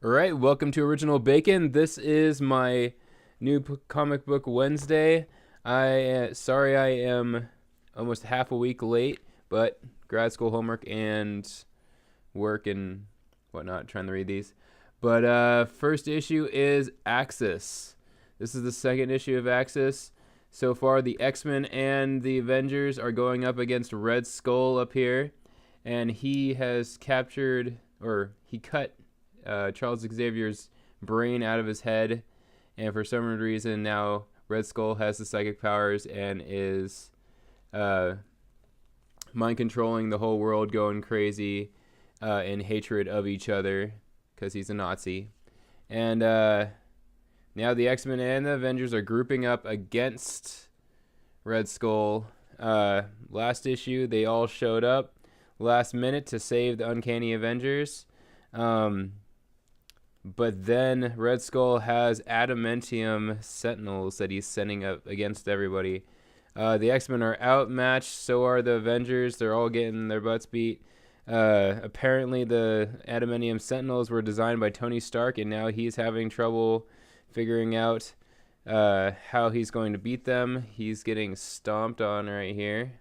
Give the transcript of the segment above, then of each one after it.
All right, welcome to Original Bacon. This is my new comic book Wednesday. Sorry I am almost half a week late, but grad school homework and work and whatnot, trying to read these. But first issue is Axis. This is the second issue of Axis. So far, the X-Men and the Avengers are going up against Red Skull up here, and he has captured, or he cut Charles Xavier's brain out of his head, and for some reason now Red Skull has the psychic powers and is mind controlling the whole world, going crazy in hatred of each other because he's a Nazi. And now the X-Men and the Avengers are grouping up against Red Skull. Last issue, they all showed up last minute to save the Uncanny Avengers. But then Red Skull has adamantium sentinels that he's sending up against everybody. The X-Men are outmatched, so are the Avengers. They're all getting their butts beat. Apparently the adamantium sentinels were designed by Tony Stark, and now he's having trouble figuring out how he's going to beat them. He's getting stomped on right here.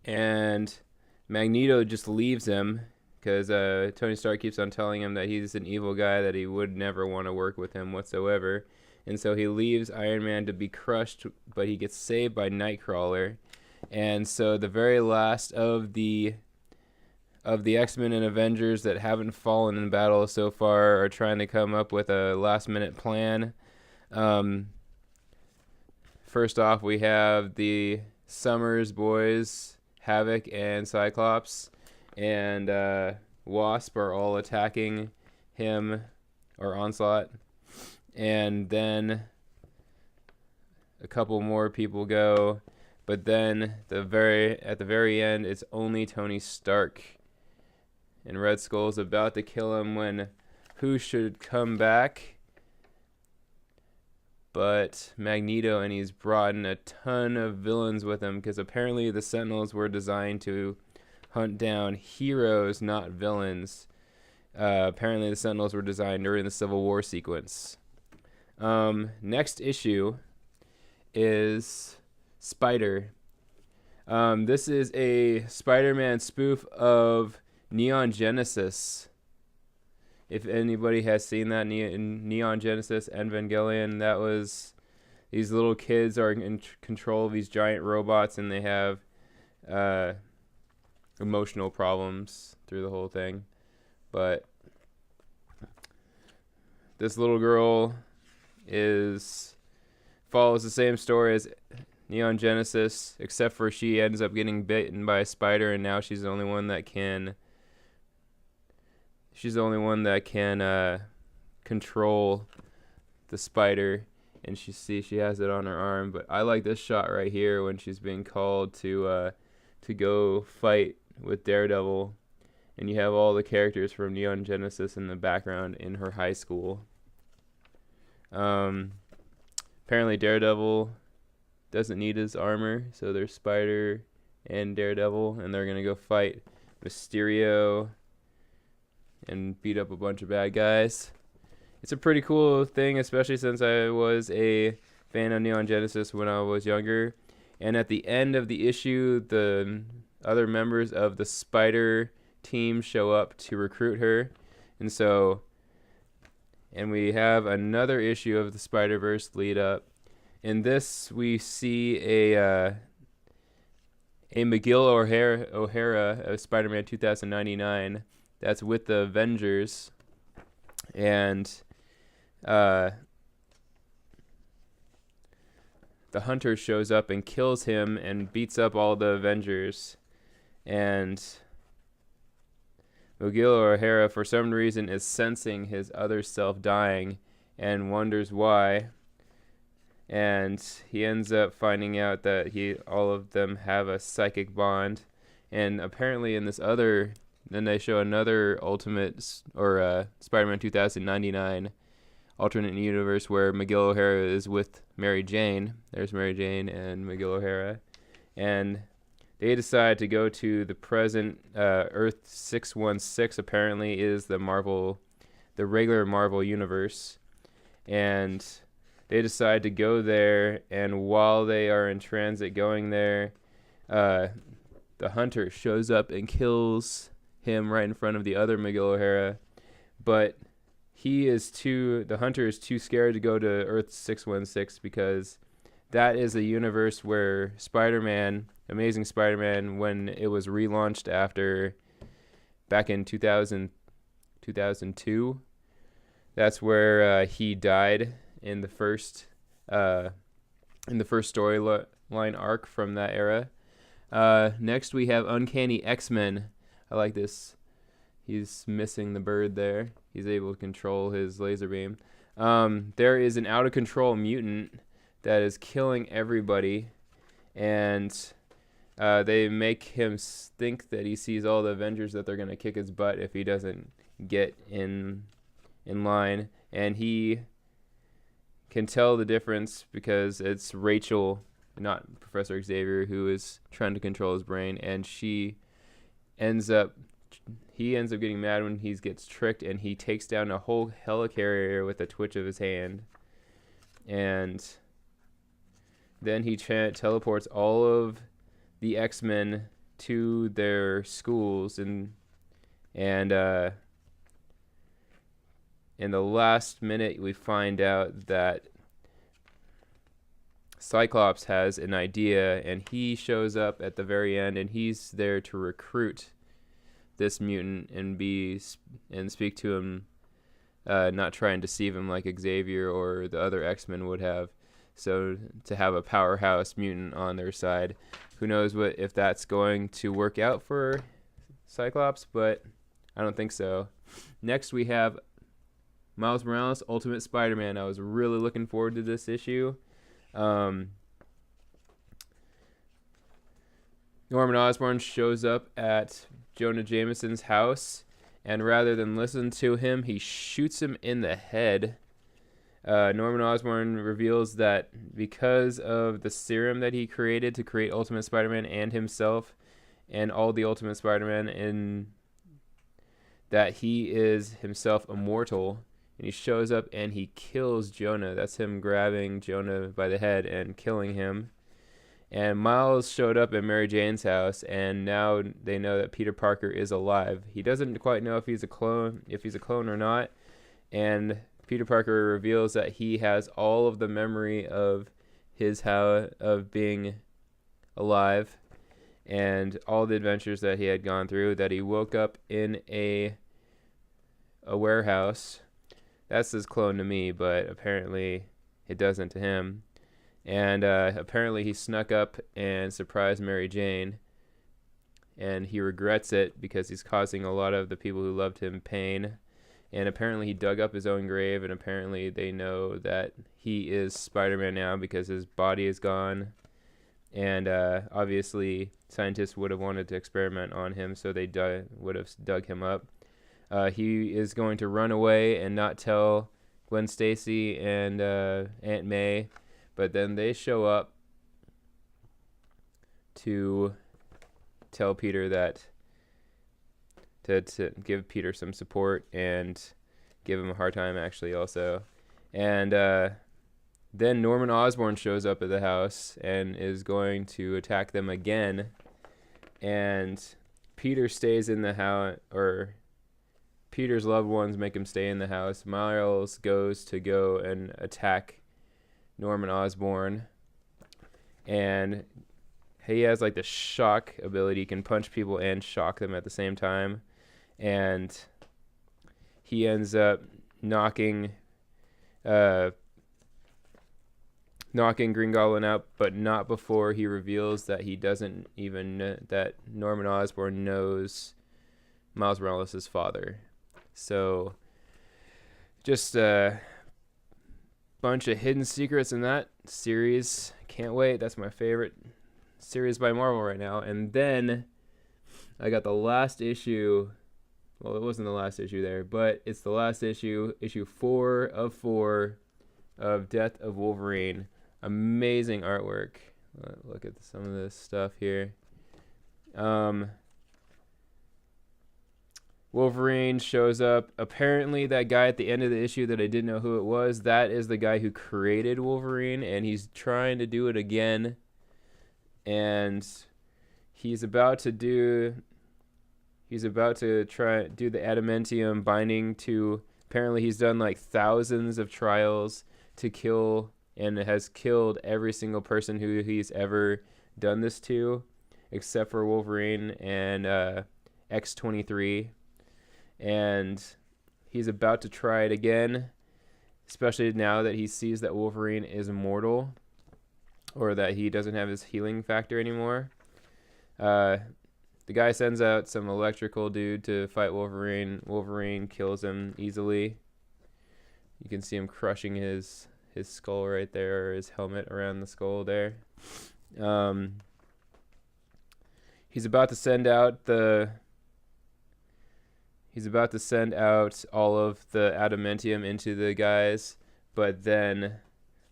And Magneto just leaves him because Tony Stark keeps on telling him that he's an evil guy, that he would never want to work with him whatsoever. And so he leaves Iron Man to be crushed, but he gets saved by Nightcrawler. And so the very last of the X-Men and Avengers that haven't fallen in battle so far are trying to come up with a last-minute plan. First off, we have the Summers boys, Havoc and Cyclops and Wasp are all attacking him, or Onslaught, and then a couple more people go, but then at the very end it's only Tony Stark, and Red Skull's about to kill him when who should come back but Magneto, and he's brought in a ton of villains with him because apparently the Sentinels were designed to hunt down heroes, not villains. Apparently the Sentinels were designed during the Civil War sequence. Next issue is Spider. This is a Spider-Man spoof of Neon Genesis. If anybody has seen that, Neon Genesis, Evangelion, that was, these little kids are in control of these giant robots, and they have emotional problems through the whole thing. But this little girl follows the same story as Neon Genesis, except for she ends up getting bitten by a spider, and now she's the only one that can control the spider, and she has it on her arm. But I like this shot right here when she's being called to go fight with Daredevil, and you have all the characters from Neon Genesis in the background in her high school. Apparently Daredevil doesn't need his armor, so there's Spider and Daredevil, and they're gonna go fight Mysterio and beat up a bunch of bad guys. It's a pretty cool thing, especially since I was a fan of Neon Genesis when I was younger. And at the end of the issue, the other members of the Spider team show up to recruit her. And we have another issue of the Spider-Verse lead up. In this, we see a McGill O'Hara of Spider-Man 2099 that's with the Avengers, and the Hunter shows up and kills him and beats up all the Avengers, and McGill O'Hara for some reason is sensing his other self dying and wonders why, and he ends up finding out that all of them have a psychic bond. And apparently in this other, then they show another Ultimate or Spider-Man 2099 alternate universe where McGill O'Hara is with Mary Jane. There's Mary Jane and McGill O'Hara, and they decide to go to the present Earth 616. Apparently, is the regular Marvel universe, and they decide to go there. And while they are in transit going there, the Hunter shows up and kills him right in front of the other Miguel O'Hara, but the Hunter is too scared to go to Earth 616 because that is a universe where Amazing Spider-Man, when it was relaunched back in 2002, that's where he died in the first storyline arc from that era. Next we have Uncanny Xmen. I like this. He's missing the bird there. He's able to control his laser beam. There is an out-of-control mutant that is killing everybody, and they make him think that he sees all the Avengers, that they're going to kick his butt if he doesn't get in line. And he can tell the difference because it's Rachel, not Professor Xavier, who is trying to control his brain, and he ends up getting mad when he gets tricked, and he takes down a whole helicarrier with a twitch of his hand. And then he teleports all of the X-Men to their schools, and in the last minute we find out that Cyclops has an idea, and he shows up at the very end, and he's there to recruit this mutant and speak to him, not try and deceive him like Xavier or the other X-Men would have. So to have a powerhouse mutant on their side, who knows if that's going to work out for Cyclops, but I don't think so. Next we have Miles Morales, Ultimate Spider-Man. I was really looking forward to this issue. Norman Osborn shows up at Jonah Jameson's house, and rather than listen to him, he shoots him in the head. Norman Osborn reveals that because of the serum that he created to create Ultimate Spider-Man and himself and all the Ultimate Spider-Man, that he is himself immortal. And he shows up and he kills Jonah. That's him grabbing Jonah by the head and killing him. And Miles showed up at Mary Jane's house, and now they know that Peter Parker is alive. He doesn't quite know if he's a clone or not. And Peter Parker reveals that he has all of the memory of of being alive and all the adventures that he had gone through, that he woke up in a warehouse. That's his clone to me, but apparently it doesn't to him. And apparently he snuck up and surprised Mary Jane, and he regrets it because he's causing a lot of the people who loved him pain. And apparently he dug up his own grave, and apparently they know that he is Spider-Man now because his body is gone. And obviously scientists would have wanted to experiment on him, so they would have dug him up. He is going to run away and not tell Gwen Stacy and Aunt May, but then they show up to tell Peter to give Peter some support and give him a hard time, actually, also. And then Norman Osborn shows up at the house and is going to attack them again. And Peter stays in the house, or Peter's loved ones make him stay in the house. Miles goes to go and attack Norman Osborn, and he has like the shock ability. He can punch people and shock them at the same time, and he ends up knocking Green Goblin out, but not before he reveals that he doesn't even know that Norman Osborn knows Miles Morales' father. So just a bunch of hidden secrets in that series. Can't wait. That's my favorite series by Marvel right now. And then I got the last issue. Well, it wasn't the last issue there, but it's the last issue 4 of 4 of Death of Wolverine. Amazing artwork. Look at some of this stuff here. Wolverine shows up. Apparently, that guy at the end of the issue that I didn't know who it was, that is the guy who created Wolverine, and he's trying to do it again. And he's about to try do the adamantium binding to. Apparently, he's done like thousands of trials to kill, and has killed every single person who he's ever done this to, except for Wolverine and X-23. And he's about to try it again, especially now that he sees that Wolverine is immortal, or that he doesn't have his healing factor anymore. The guy sends out some electrical dude to fight Wolverine. Wolverine kills him easily. You can see him crushing his skull right there, or his helmet around the skull there. He's about to send out all of the adamantium into the guys, but then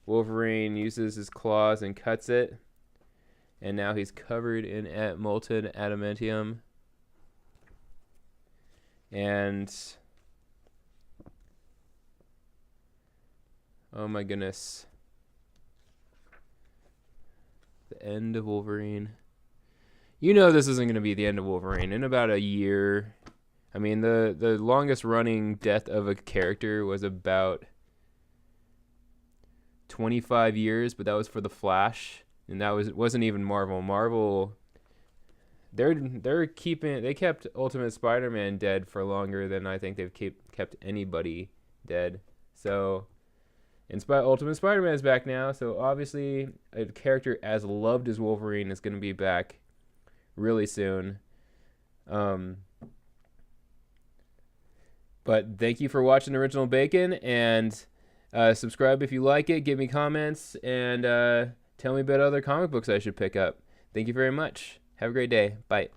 Wolverine uses his claws and cuts it, and now he's covered in molten adamantium. And oh my goodness, the end of Wolverine. You know this isn't going to be the end of Wolverine. In about a year, I mean, the longest running death of a character was about 25 years, but that was for the Flash, and wasn't even Marvel. Marvel, they kept Ultimate Spider-Man dead for longer than I think they've kept anybody dead. So, Ultimate Spider-Man is back now, so obviously a character as loved as Wolverine is going to be back really soon. But thank you for watching Original Bacon, and subscribe if you like it. Give me comments, and tell me about other comic books I should pick up. Thank you very much. Have a great day. Bye.